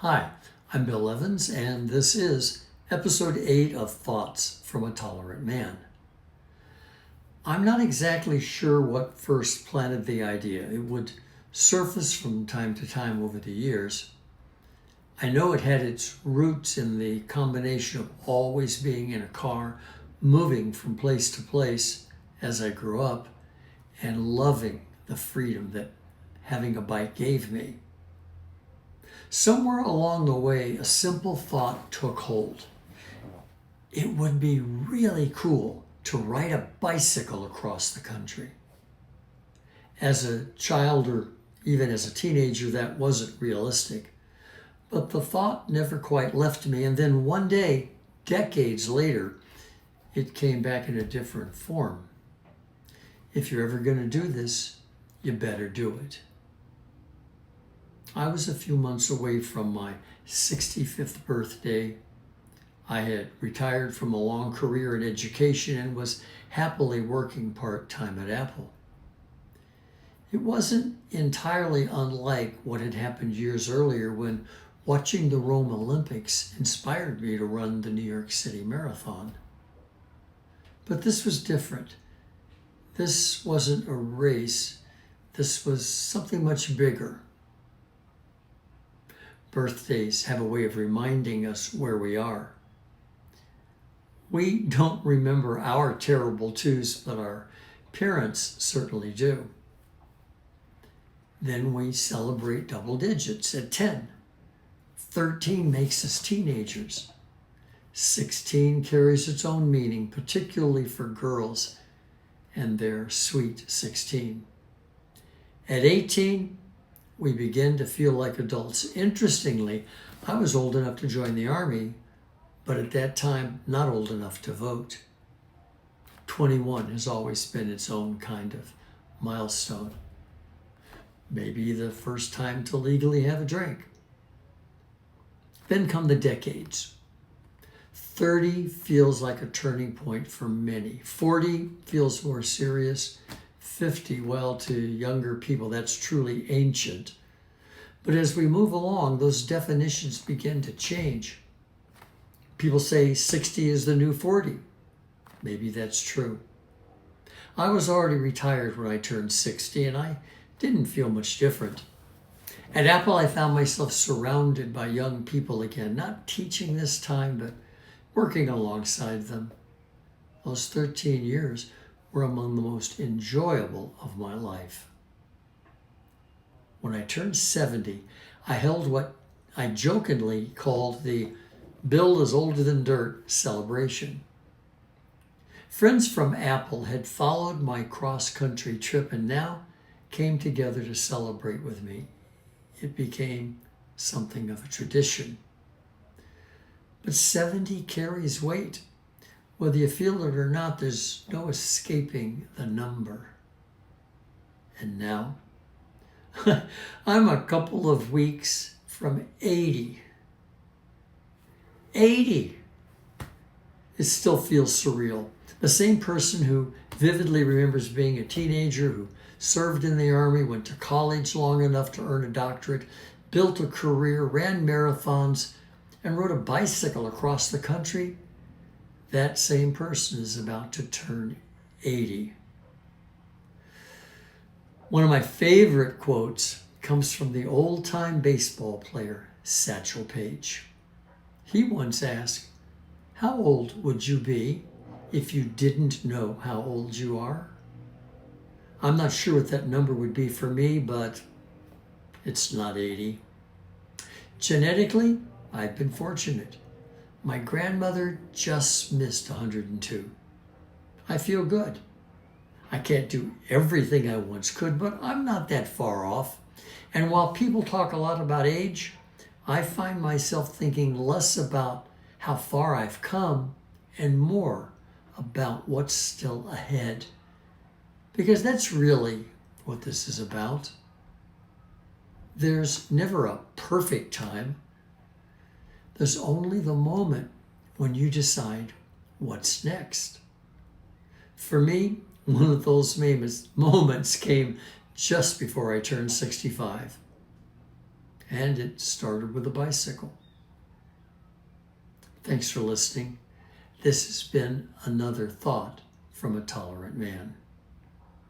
Hi, I'm Bill Evans, and this is episode 8 of Thoughts from a Tolerant Man. I'm not exactly sure what first planted the idea. It would surface from time to time over the years. I know it had its roots in the combination of always being in a car, moving from place to place as I grew up, and loving the freedom that having a bike gave me. Somewhere along the way, a simple thought took hold. It would be really cool to ride a bicycle across the country. As a child or even as a teenager, that wasn't realistic. But the thought never quite left me, and then one day, decades later, it came back in a different form. If you're ever going to do this, you better do it. I was a few months away from my 65th birthday. I had retired from a long career in education and was happily working part-time at Apple. It wasn't entirely unlike what had happened years earlier when watching the Rome Olympics inspired me to run the New York City Marathon. But this was different. This wasn't a race. This was something much bigger. Birthdays have a way of reminding us where we are. We don't remember our terrible twos, but our parents certainly do. Then we celebrate double digits at 10. 13 makes us teenagers. 16 carries its own meaning, particularly for girls and their sweet 16. At 18, we begin to feel like adults. Interestingly, I was old enough to join the Army, but at that time, not old enough to vote. 21 has always been its own kind of milestone. Maybe the first time to legally have a drink. Then come the decades. 30 feels like a turning point for many. 40 feels more serious. 50, well, to younger people, that's truly ancient. But as we move along, those definitions begin to change. People say 60 is the new 40. Maybe that's true. I was already retired when I turned 60, and I didn't feel much different. At Apple, I found myself surrounded by young people again, not teaching this time, but working alongside them. Those 13 years were among the most enjoyable of my life. When I turned 70, I held what I jokingly called the Bill is older than dirt celebration. Friends from Apple had followed my cross-country trip and now came together to celebrate with me. It became something of a tradition. But 70 carries weight. Whether you feel it or not, there's no escaping the number. And now, I'm a couple of weeks from 80. 80! It still feels surreal. The same person who vividly remembers being a teenager, who served in the Army, went to college long enough to earn a doctorate, built a career, ran marathons, and rode a bicycle across the country, that same person is about to turn 80. One of my favorite quotes comes from the old-time baseball player, Satchel Paige. He once asked, "How old would you be if you didn't know how old you are?" I'm not sure what that number would be for me, but it's not 80. Genetically, I've been fortunate. My grandmother just missed 102. I feel good. I can't do everything I once could, but I'm not that far off. And while people talk a lot about age, I find myself thinking less about how far I've come and more about what's still ahead. Because that's really what this is about. There's never a perfect time. There's only the moment when you decide what's next. For me, one of those moments came just before I turned 65. And it started with a bicycle. Thanks for listening. This has been another thought from a tolerant man.